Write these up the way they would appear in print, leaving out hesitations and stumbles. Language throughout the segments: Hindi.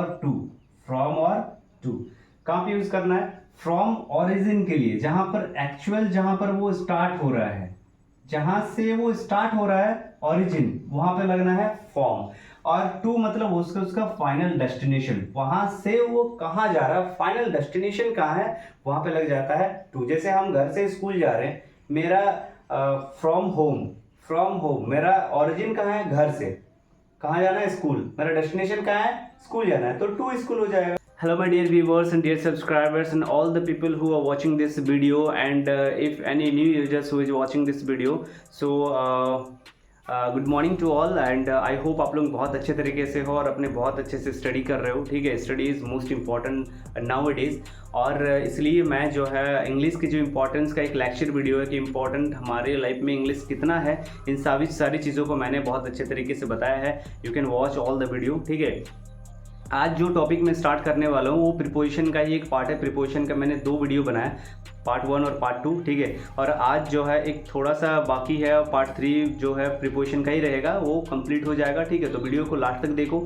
और टू, फ्रॉम और टू कहाँ पे यूज करना है? फ्रॉम ओरिजिन के लिए, जहां पर एक्चुअल, जहां पर वो स्टार्ट हो रहा है, जहां से वो स्टार्ट हो रहा है ओरिजिन, वहां पे लगना है फ्रॉम। और टू मतलब उसका फाइनल डेस्टिनेशन, वहां से वो कहाँ जा रहा है, फाइनल डेस्टिनेशन कहाँ है, वहां पे लग जाता है टू। जैसे हम घर से स्कूल जा रहे हैं, मेरा फ्रॉम होम, फ्रॉम होम मेरा ओरिजिन कहाँ है? घर से। कहाँ जाना है? स्कूल। मेरा डेस्टिनेशन कहाँ है? स्कूल जाना है, तो टू स्कूल हो जाएगा। Hello my dear viewers and dear subscribers and all the people who are watching this video, and if any new users who is watching this video, so good morning to all, and I hope आप लोग बहुत अच्छे तरीके से हो और अपने बहुत अच्छे से स्टडी कर रहे हो। ठीक है, study is most important now it is, और इसलिए मैं जो है इंग्लिश की जो इम्पोर्टेंस का एक लेक्चर वीडियो है कि इम्पोर्टेंट हमारे लाइफ में इंग्लिश कितना है, इन सारी चीज़ों को मैंने बहुत अच्छे तरीके से बताया है। You can watch all the video. ठीक है, आज जो टॉपिक मैं स्टार्ट करने वाला हूँ वो प्रीपोजिशन का ही एक पार्ट है। प्रीपोजिशन का मैंने 2 वीडियो बनाया, पार्ट 1 और पार्ट 2। ठीक है, और आज जो है एक थोड़ा सा बाकी है, पार्ट 3 जो है प्रीपोजिशन का ही रहेगा, वो कंप्लीट हो जाएगा। ठीक है, तो वीडियो को लास्ट तक देखो।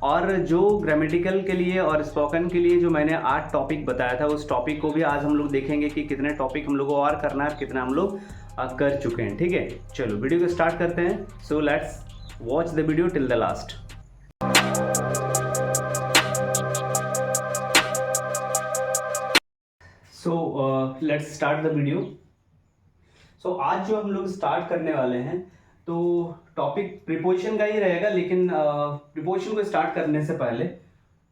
और जो ग्रामेटिकल के लिए और स्पोकन के लिए जो मैंने 8 टॉपिक बताया था, उस टॉपिक को भी आज हम लोग देखेंगे कि कितने टॉपिक हम लोग को और करना है और कितना हम लोग कर चुके हैं। ठीक है, चलो वीडियो को स्टार्ट करते हैं। So let's watch the video till the last. So let's start the video. So आज जो हम लोग स्टार्ट करने वाले हैं, तो टॉपिक प्रीपोजिशन का ही रहेगा, लेकिन प्रीपोजिशन को स्टार्ट करने से पहले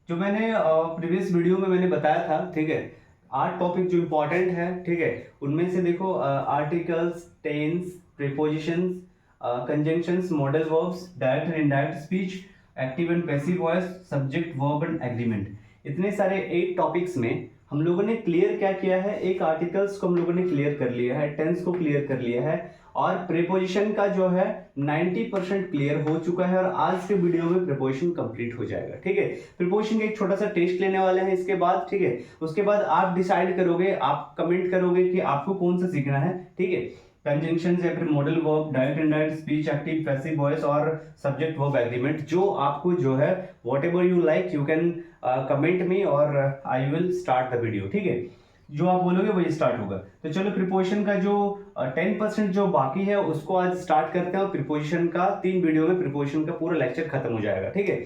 जो मैंने प्रीवियस वीडियो में मैंने बताया था, ठीक है, 8 टॉपिक जो इम्पोर्टेंट है, ठीक है, उनमें से देखो articles, tenses, prepositions, conjunctions, modal verbs, direct and indirect speech, active and passive voice, subject, verb and agreement, इतने सारे 8 टॉपिक्स में हम लोगों ने क्लियर क्या किया है? एक आर्टिकल्स को हम लोगों ने क्लियर कर लिया है, टेंस को क्लियर कर लिया है, और प्रीपोजिशन का जो है 90% क्लियर हो चुका है, और आज के वीडियो में प्रीपोजिशन कंप्लीट हो जाएगा। ठीक है, प्रीपोजिशन का एक छोटा सा टेस्ट लेने वाले हैं इसके बाद। ठीक है, उसके बाद आप डिसाइड करोगे, आप कमेंट करोगे कि आपको कौन सा सीखना है। ठीक है, कंजंक्शंस या फिर modal verb, direct indirect speech, active passive voice और सब्जेक्ट वर्ब एग्रीमेंट, जो आपको जो है whatever you like you can comment me और I will start the video. ठीक है, जो आप बोलोगे वही स्टार्ट होगा। तो चलो प्रीपोजिशन का जो 10% जो बाकी है उसको आज स्टार्ट करते हैं, और प्रीपोजिशन का 3 वीडियो में प्रीपोजिशन का पूरा लेक्चर खत्म हो जाएगा। ठीक है,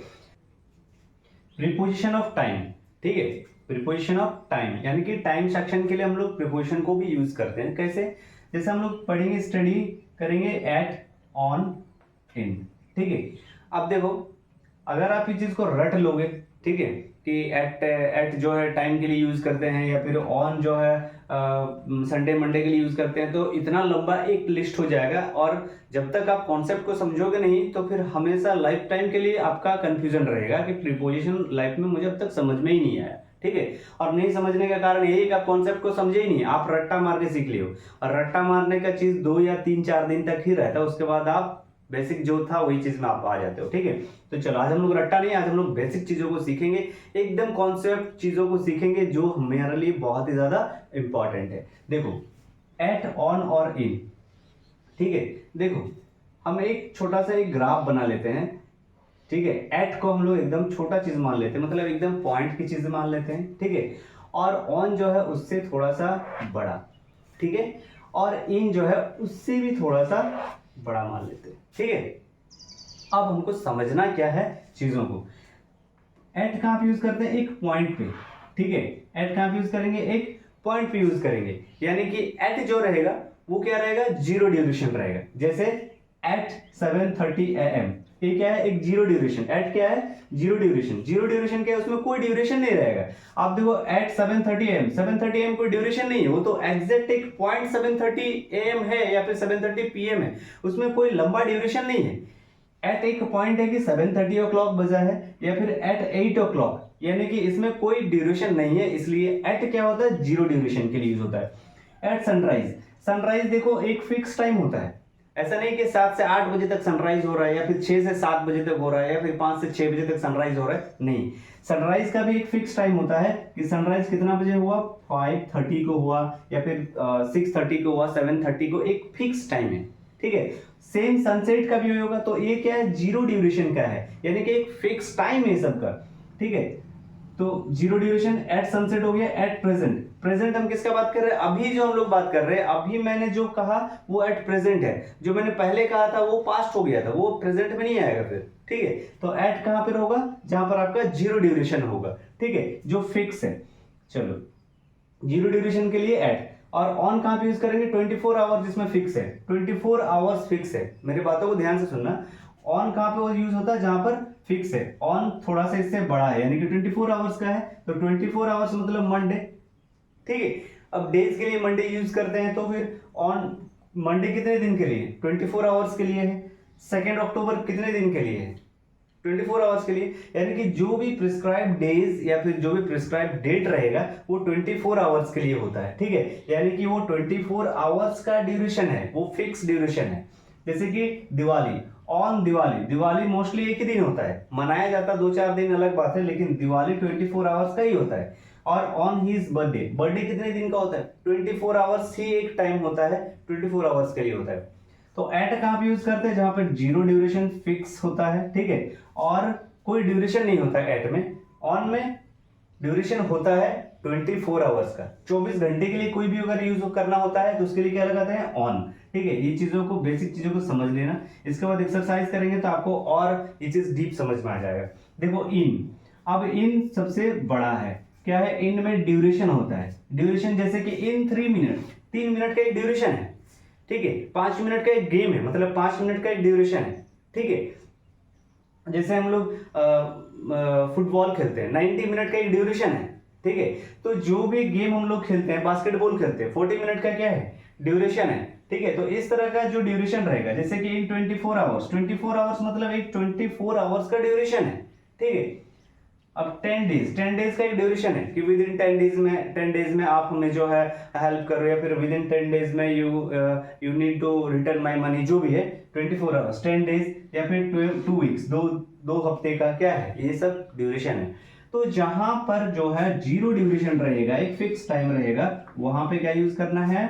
प्रीपोजिशन ऑफ टाइम। ठीक है, प्रीपोजिशन ऑफ टाइम यानी कि टाइम सेक्शन के लिए हम लोग प्रीपोजिशन को भी यूज करते हैं। कैसे? जैसे हम लोग पढ़ेंगे, स्टडी करेंगे एट, ऑन, इन। ठीक है, अब देखो, अगर आप इस चीज को रट लोगे, ठीक है, कि एट जो है टाइम के लिए यूज करते हैं, या फिर ऑन जो है संडे मंडे के लिए यूज करते हैं, तो इतना लंबा एक लिस्ट हो जाएगा, और जब तक आप कॉन्सेप्ट को समझोगे नहीं तो फिर हमेशा लाइफ टाइम के लिए आपका कंफ्यूजन रहेगा कि प्रीपोजिशन लाइफ में मुझे अब तक समझ में ही नहीं आया। ठीक है, और नहीं समझने का कारण यही कि आप कॉन्सेप्ट को समझे ही नहीं, आप रट्टा मार के सीख लियो, और रट्टा मारने का चीज 2 या 3-4 दिन तक ही रहता है, उसके बाद आप बेसिक जो था वही चीज में आप आ जाते हो। ठीक है, तो चलो आज हम लोग रट्टा नहीं, आज हम लोग बेसिक चीजों को सीखेंगे, एकदम कॉन्सेप्ट चीजों को सीखेंगे जो हमारे लिए बहुत ही ज्यादा इंपॉर्टेंट है। देखो, एट, ऑन और इन। ठीक है, देखो हम एक छोटा सा एक ग्राफ बना लेते हैं। ठीक है, एट को हम लोग एकदम छोटा चीज मान लेते हैं, मतलब एकदम पॉइंट की चीज मान लेते हैं। ठीक है, और ऑन जो है उससे थोड़ा सा बड़ा। ठीक है, और इन जो है उससे भी थोड़ा सा बड़ा मान लेते हैं। ठीक है, अब हमको समझना क्या है चीजों को। एट कहां पे यूज करते हैं? एक पॉइंट पे। ठीक है, एट कहां पे यूज करेंगे? एक पॉइंट पे यूज करेंगे, यानी कि एट जो रहेगा वो क्या रहेगा? 0 ड्यूरेशन रहेगा। जैसे एट 7:30 AM, ये क्या है? एक 0 ड्यूरेशन। एट क्या है? 0 ड्यूरेशन। 0 ड्यूरेशन क्या है? उसमें कोई ड्यूरेशन नहीं रहेगा। आप देखो एट 7:30 AM, 7:30 AM कोई ड्यूरेशन नहीं है, वो तो एग्जैक्ट एक पॉइंट 7:30 AM है या फिर 7:30 PM है, उसमें कोई लंबा ड्यूरेशन नहीं है। एट एक पॉइंट है कि 7:30 o'clock बजा है, या फिर एट 8 o'clock, यानी कि इसमें कोई ड्यूरेशन नहीं है, इसलिए एट क्या होता है? 0 ड्यूरेशन के लिए यूज होता है। एट सनराइज, सनराइज देखो एक फिक्स टाइम होता है, ऐसा नहीं कि 7 से 8 बजे तक सनराइज हो रहा है, या फिर 6 से 7 बजे तक हो रहा है, या फिर 5 से 6 बजे तक सनराइज हो रहा है। नहीं, सनराइज का भी एक फिक्स टाइम होता है कि सनराइज कितना बजे हुआ? 5:30 को हुआ, या फिर 6:30 को हुआ, 7:30 को, एक फिक्स टाइम है। ठीक है, सेम सनसेट का भी होगा, तो ये क्या है? 0 ड्यूरेशन का है, यानी कि एक फिक्स टाइम है सबका। ठीक है। तो जीरो ड्यूरेशन एट सनसेट हो गया। एट प्रेजेंट, प्रेजेंट हम किसका बात कर रहे हैं, अभी जो हम लोग बात कर रहे हैं, अभी मैंने जो कहा वो एट प्रेजेंट है, जो मैंने पहले कहा था वो पास्ट हो गया था, वो प्रेजेंट में नहीं आएगा फिर, ठीक है। तो एट कहां पर होगा, जहां पर आपका जीरो ड्यूरेशन होगा, ठीक है, जो फिक्स है। चलो, जीरो ड्यूरेशन के लिए एट, और ऑन कहां पे यूज करेंगे, 24 आवर्स जिसमें फिक्स है, 24 आवर्स फिक्स है, मेरी बातों को ध्यान से सुनना। ऑन कहां पे वो यूज होता है, जहां पर फिक्स है। ऑन थोड़ा सा इससे बड़ा है, यानी कि 24 आवर्स का है, तो 24 आवर्स मतलब मंडे, ठीक है। अब डेज के लिए मंडे यूज करते हैं, तो फिर ऑन मंडे कितने दिन के लिए, 24 आवर्स के लिए है। 2 अक्टूबर कितने दिन के लिए है, 24 आवर्स के लिए, यानी कि जो भी प्रिस्क्राइब डेज या फिर जो भी प्रिस्क्राइब डेट रहेगा वो 24 आवर्स के लिए होता है, ठीक है। यानी कि वो 24 आवर्स का ड्यूरेशन है, वो फिक्स ड्यूरेशन है। जैसे कि दिवाली, ऑन दिवाली, दिवाली मोस्टली एक ही दिन होता है, मनाया जाता 2-4 दिन अलग बात है, लेकिन दिवाली 24 आवर्स का ही होता है। और ऑन हिज बर्थडे, बर्थडे कितने दिन का होता है, 24 आवर्स ही एक टाइम होता है, 24 आवर्स के लिए होता है। तो एट कहां पे यूज करते हैं, जहां पर जीरो ड्यूरेशन फिक्स होता है, ठीक है, और कोई ड्यूरेशन नहीं होता है एट में। ऑन में ड्यूरेशन होता है 24 आवर्स का, 24 घंटे के लिए कोई भी अगर यूज करना होता है तो उसके लिए क्या लगाते हैं, ऑन, ठीक है। ये चीजों को, बेसिक चीजों को समझ लेना, इसके बाद एक्सरसाइज करेंगे तो आपको और ये चीज डीप समझ में आ जाएगा। देखो इन, अब इन सबसे बड़ा है, क्या है, इन में ड्यूरेशन होता है, ड्यूरेशन जैसे कि इन 3 मिनट, 3 मिनट का एक ड्यूरेशन है, ठीक है। 5 मिनट का एक गेम है, मतलब 5 मिनट का एक ड्यूरेशन है, ठीक है। जैसे हम लोग फुटबॉल खेलते हैं, 90 मिनट का एक ड्यूरेशन है, ठीक है। तो जो भी गेम हम लोग खेलते हैं, बास्केटबॉल खेलते हैं, 40 मिनट का क्या है, ड्यूरेशन है, ठीक है। तो इस तरह का जो ड्यूरेशन रहेगा, जैसे कि इन 24 आवर्स, 24 आवर्स मतलब एक 24 आवर्स का ड्यूरेशन है, ठीक है। अब 10 डेज, 10 डेज का एक ड्यूरेशन है कि विद इन 10 डेज में आप हमें जो है हेल्प करो, या फिर विद इन 10 डेज में you need to return my money, जो भी है 24 आवर्स, 10 डेज, या फिर 2 वीक्स, दो हफ्ते का क्या है, ये सब ड्यूरेशन है। तो जहां पर जो है जीरो ड्यूरेशन रहेगा, एक फिक्स टाइम रहेगा, वहां पे क्या यूज करना है,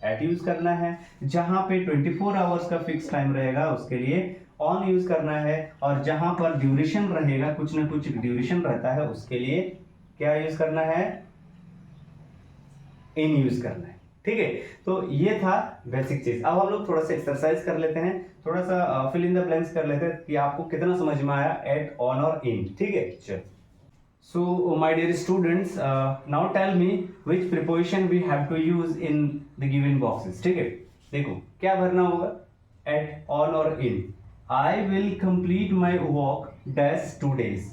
एट यूज करना है। जहां पे 24 आवर्स का फिक्स टाइम रहेगा उसके लिए ऑन यूज करना है, और जहां पर ड्यूरेशन रहेगा, कुछ ना कुछ ड्यूरेशन रहता है, उसके लिए क्या यूज करना है, इन यूज करना है, ठीक है। तो ये था बेसिक चीज। अब हम लोग थोड़ा सा एक्सरसाइज कर लेते हैं, थोड़ा सा फिल इन द ब्लैंक्स कर लेते हैं कि आपको कितना समझ में आया एट, ऑन और इन, ठीक है। चलो, so my dear students, now tell me which preposition we have to use in the given boxes, ठीक है। देखो क्या भरना होगा, at, on और in। I will complete my work dash 2 days,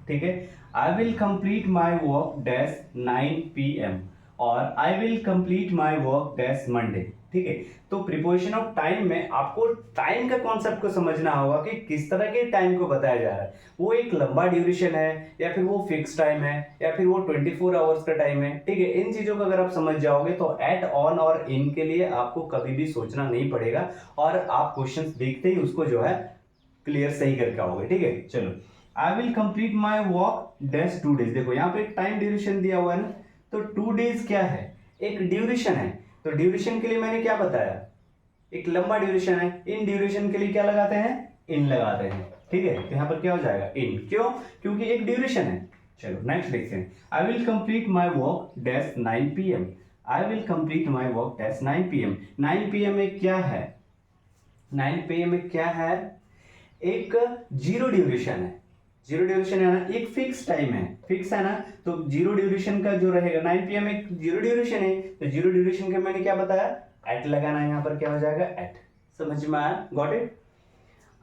ठीक है। I will complete my work dash 9 PM, और I will complete my work dash Monday, ठीक है। तो प्रीपोजिशन ऑफ टाइम में आपको टाइम का कॉन्सेप्ट को समझना होगा कि किस तरह के टाइम को बताया जा रहा है, वो एक लंबा ड्यूरेशन है, या फिर वो फिक्स टाइम है, या फिर वो 24 आवर्स का टाइम है, ठीक है। इन चीजों को अगर आप समझ जाओगे तो एट, ऑन और इन के लिए आपको कभी भी सोचना नहीं पड़ेगा, और आप क्वेश्चंस देखते ही उसको जो है क्लियर सही करके आओगे, ठीक है। चलो, I will complete my walk dash 2 days, देखो यहाँ पे एक टाइम ड्यूरेशन दिया हुआ है ना, तो 2 डेज क्या है, एक ड्यूरेशन है। तो ड्यूरेशन के लिए मैंने क्या बताया, एक लंबा ड्यूरेशन है, इन ड्यूरेशन के लिए क्या लगाते हैं, इन लगाते हैं, ठीक है। तो यहाँ पर क्या हो जाएगा, इन, क्यों, क्योंकि एक ड्यूरेशन है। चलो नेक्स्ट देखते हैं, I will complete my work dash 9 PM, I will complete my work dash 9 PM। 9 PM में क्या है, 9 PM में क्या है, एक जीरो ड्यूरेशन है, जीरो ड्यूरेशन है ना, एक फिक्स टाइम है, फिक्स है ना। तो जीरो ड्यूरेशन का जो रहेगा 9 PM एक जीरो ड्यूरेशन है, तो जीरो ड्यूरेशन के मैंने क्या बताया, एट लगाना है, यहाँ पर क्या हो जाएगा, एट। समझ में आया, got it.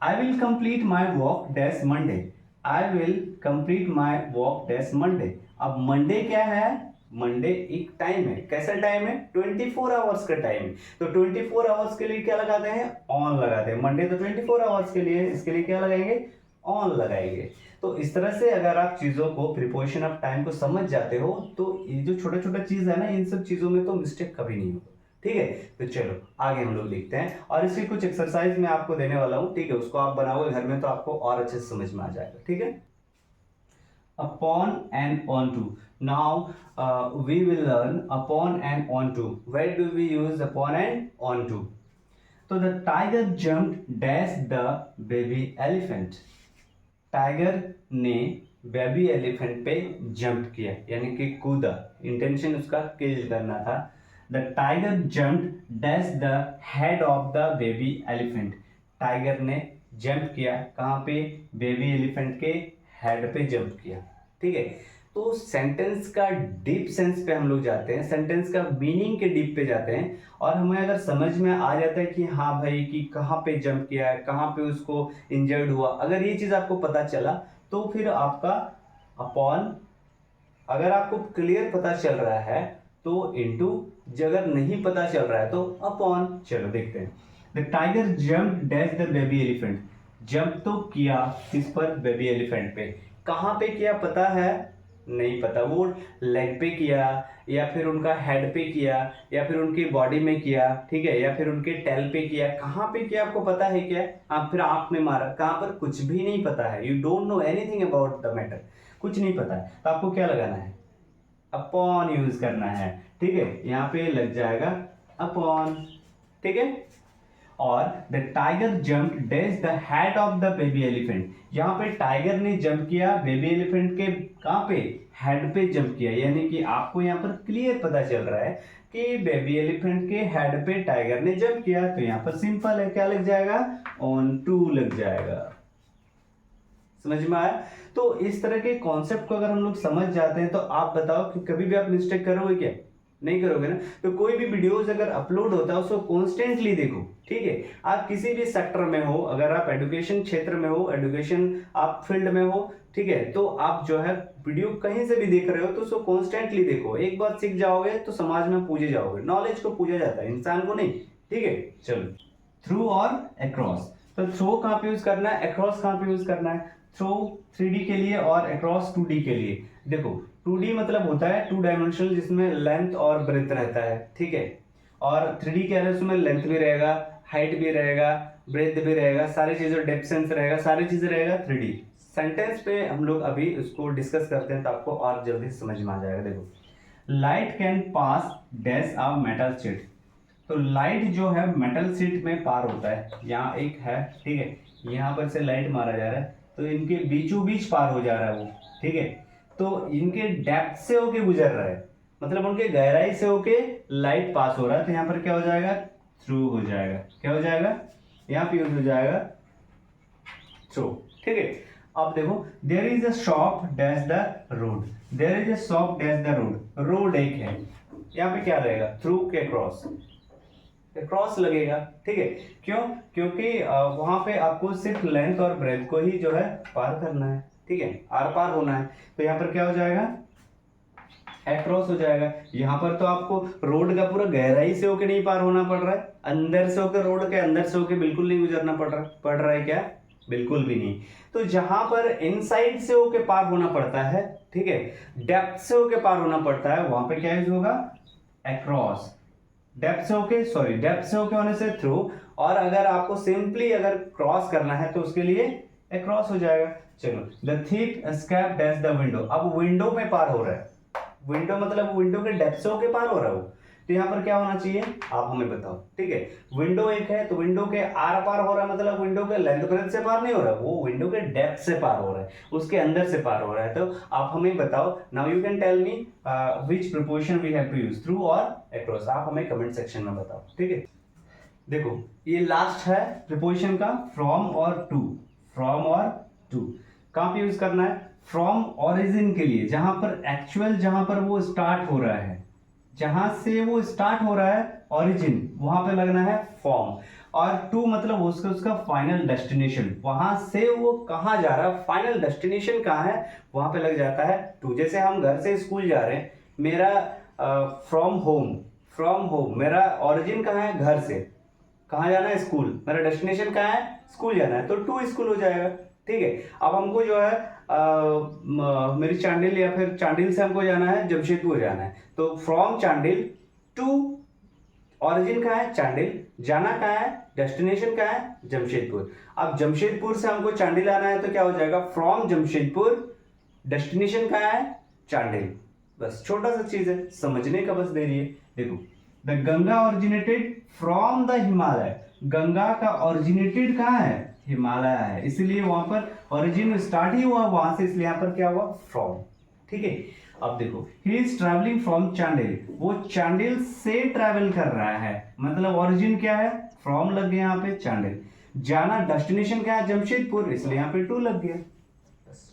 I will complete my walk dash Monday, I will complete my walk dash Monday. अब मंडे क्या है, मंडे एक टाइम है, कैसा टाइम है, 24 आवर्स का टाइम। तो 24 आवर्स के लिए क्या लगाते हैं, ऑन लगाते हैं। मंडे तो 24 आवर्स के लिए, इसके लिए क्या लगाएंगे, ऑन लगाएंगे। तो इस तरह से अगर आप चीजों को, प्रीपोजिशन ऑफ टाइम को समझ जाते हो, तो ये जो छोटा छोटा चीज है ना, इन सब चीजों में तो मिस्टेक कभी नहीं होगा, ठीक है। तो चलो आगे हम लोग लिखते हैं, और इसकी कुछ एक्सरसाइज मैं आपको देने वाला हूं, ठीक है। उसको आप बनाओगे घर में तो आपको और अच्छे से समझ में आ जाएगा, ठीक है। upon and onto, now we will learn upon and onto। where do we use upon and onto? तो the tiger jumped dash the baby elephant, tiger ने बेबी एलिफेंट पे जंप किया, यानी कि कूदा, इंटेंशन उसका किल करना था। The tiger jump dash the head of the baby elephant, tiger ने जंप किया कहाँ पे, बेबी एलिफेंट के हेड पे जंप किया। ठीक है, तो सेंटेंस का डीप सेंस पे हम लोग जाते हैं, सेंटेंस का मीनिंग के डीप पे जाते हैं, और हमें अगर समझ में आ जाता है कि हाँ भाई कि कहाँ पे जंप किया है, कहाँ पे उसको इंजर्ड हुआ, अगर ये चीज़ आपको पता चला तो फिर आपका अपॉन, अगर आपको क्लियर पता चल रहा है तो इनटू, अगर नहीं पता चल रहा है तो अपॉन। चलो देखते हैं। The tiger jump dash the baby elephant, jump तो किया किस पर, बेबी एलिफेंट पे। कहाँ पे किया पता है, नहीं पता, वो लेग पे किया या फिर उनका हेड पे किया या फिर उनकी बॉडी में किया, ठीक है, या फिर उनके टेल पे किया, कहाँ पे किया आपको पता है क्या, आप फिर आंख में मारा, कहाँ पर, कुछ भी नहीं पता है, you don't know anything about the matter, कुछ नहीं पता है, तो आपको क्या लगाना है, अपॉन यूज करना है। ठीक है, यहाँ पे लग जाएगा अपॉन। ठीक है, और the tiger jump dash the head of the baby elephant, यहाँ पे टाइगर ने जंप किया बेबी एलिफेंट के कहाँ पे, हेड पे जंप किया, यानी कि आपको यहाँ पर क्लियर पता चल रहा है कि बेबी एलिफेंट के हेड पे टाइगर ने जंप किया, तो यहाँ पर सिंपल है, क्या लग जाएगा, ऑन टू लग जाएगा। समझ में आया? तो इस तरह के कॉन्सेप्ट को अगर हम लोग समझ जाते हैं तो आप बताओ कि कभी भी आप मिस्टेक करोगे क्या, नहीं करोगे ना। तो कोई भी वीडियोस अगर अपलोड होता है उसको कॉन्स्टेंटली देखो। ठीक है, आप किसी भी सेक्टर में हो, अगर आप एजुकेशन क्षेत्र में हो, एजुकेशन आप फील्ड में हो, ठीक है, तो आप जो है वीडियो कहीं से भी देख रहे हो तो उसको कॉन्स्टेंटली देखो, एक बार सीख जाओगे तो समाज में पूजे जाओगे, नॉलेज को पूजा जाता है, इंसान को नहीं। ठीक है, चलो, थ्रू और अक्रॉस, तो थ्रो कहाँ पे यूज करना है, अक्रॉस कहाँ पे यूज करना है, थ्रो 3D के लिए और अक्रॉस 2D के लिए। देखो 2D मतलब होता है 2 डायमेंशनल, जिसमें लेंथ और ब्रेथ रहता है, ठीक है, और 3D क्या है, उसमें लेंथ भी रहेगा, हाइट भी रहेगा, ब्रेथ भी रहेगा, सारी चीजें, डेप्थ सेंस रहेगा, सारी चीजें रहेगा 3D। सेंटेंस पे हम लोग अभी उसको डिस्कस करते हैं तो आपको और जल्दी समझ में आ जाएगा। देखो, light can pass dash a metal sheet, तो लाइट जो है मेटल शीट में पार होता है, यहाँ एक है, ठीक है, यहाँ पर से लाइट मारा जा रहा है तो इनके बीचों बीच पार हो जा रहा है वो, ठीक है, तो इनके डेप्थ से होके गुजर रहा है, मतलब उनके गहराई से होके लाइट पास हो रहा है, तो यहाँ पर क्या हो जाएगा, थ्रू हो जाएगा, क्या हो जाएगा, यहाँ पे यूज हो जाएगा थ्रू। ठीक है, अब देखो, there is a shop dash the road, there is a shop dash the road, road एक है, यहाँ पे क्या रहेगा, थ्रू के क्रॉस, क्रॉस लगेगा। ठीक है, क्यों, क्योंकि वहां पे आपको सिर्फ लेंथ और ब्रेथ को ही जो है पार करना है, ठीक है, आर पार होना है, तो यहाँ पर क्या हो जाएगा, एक्रॉस हो जाएगा। यहाँ पर तो आपको रोड का पूरा गहराई से होके नहीं पार होना पड़ रहा है, अंदर से होकर, रोड के अंदर से होके बिल्कुल नहीं गुजरना पड़ रहा है क्या, बिल्कुल भी नहीं। तो जहां पर इनसाइड से होके पार होना पड़ता है, ठीक है, डेप्थ से होके पार होना पड़ता है, वहां पे क्या यूज होगा, अक्रॉस, डेप्थ से होके, सॉरी डेप्थ से होके होने से थ्रू, और अगर आपको सिंपली अगर क्रॉस करना है तो उसके लिए अक्रॉस हो जाएगा। चलो, the thief escaped dash the window, अब विंडो पे पार हो रहा है, विंडो मतलब विंडो के डेप्थ से होके पार हो रहा है वो, तो यहाँ पर क्या होना चाहिए आप हमें बताओ। ठीक है, विंडो एक है तो विंडो के आर पार हो रहा है, मतलब विंडो के लेंथ ब्रेथ से पार नहीं हो रहा, वो विंडो के डेप्थ से पार हो रहा है, उसके अंदर से पार हो रहा है, तो आप हमें बताओ। Now you can tell me which preposition we have to use, through और अक्रॉस, आप हमें कमेंट सेक्शन में बताओ। ठीक है, देखो ये लास्ट है प्रीपोजिशन का, फ्रॉम और टू, फ्रॉम और टू कहाँ पे यूज करना है, फ्रॉम ओरिजिन के लिए, जहां पर एक्चुअल, जहां पर वो स्टार्ट हो रहा है, जहां से वो स्टार्ट हो रहा है ओरिजिन, वहां पे लगना है फॉर्म, और टू मतलब उसका फाइनल डेस्टिनेशन, वहां से वो कहाँ जा रहा है, फाइनल डेस्टिनेशन कहाँ है, वहां पे लग जाता है टू। जैसे हम घर से स्कूल जा रहे हैं, मेरा फ्रॉम होम, फ्रॉम होम मेरा ओरिजिन कहाँ है, घर से, कहाँ जाना है, स्कूल, मेरा डेस्टिनेशन कहाँ है, स्कूल जाना है, तो टू स्कूल हो जाएगा। ठीक है, अब हमको जो है मेरी चांडिल या फिर चांडिल से हमको जाना है जमशेदपुर जाना है, तो फ्रॉम चांडिल टू, ओरिजिन कहाँ है, चांडिल, जाना कहाँ है, डेस्टिनेशन कहाँ है, जमशेदपुर। अब जमशेदपुर से हमको चांडिल आना है तो क्या हो जाएगा, फ्रॉम जमशेदपुर, डेस्टिनेशन कहाँ है, चांडिल। बस छोटा सा चीज है, समझने का बस देरी है। देखो, the Ganga originated from the Himalaya, Ganga का ओरिजिनेटेड कहाँ है, हिमालय है, इसलिए वहां पर ओरिजिन स्टार्ट ही हुआ वहां से, इसलिए यहाँ पर क्या हुआ फ्रॉम। ठीक है, अब देखो he is travelling from Chandil, वो चांडिल से ट्रेवल कर रहा है, मतलब ओरिजिन क्या है फ्रॉम लग गया यहाँ पे चांडिल, जाना डेस्टिनेशन क्या है जमशेदपुर, इसलिए यहाँ पे टू लग गया।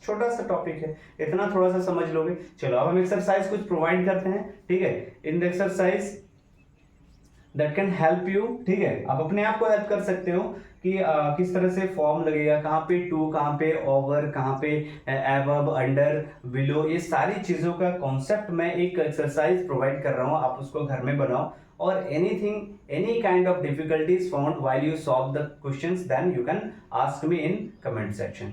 छोटा सा टॉपिक है, इतना थोड़ा सा समझ लोगे। चलो अब हम एक्सरसाइज कुछ प्रोवाइड करते हैं। ठीक है, in the exercise that can help you. ठीक है, आप अपने आप को हेल्प कर सकते हो कि किस तरह से फॉर्म लगेगा, कहाँ पे टू, कहाँ पे ओवर, कहाँ पे एबव, अंडर, बिलो, ये सारी चीजों का कॉन्सेप्ट मैं एक एक्सरसाइज प्रोवाइड कर रहा हूँ, आप उसको घर में बनाओ। और anything, any kind of difficulties found while you solve the questions, then you can ask me in comment section.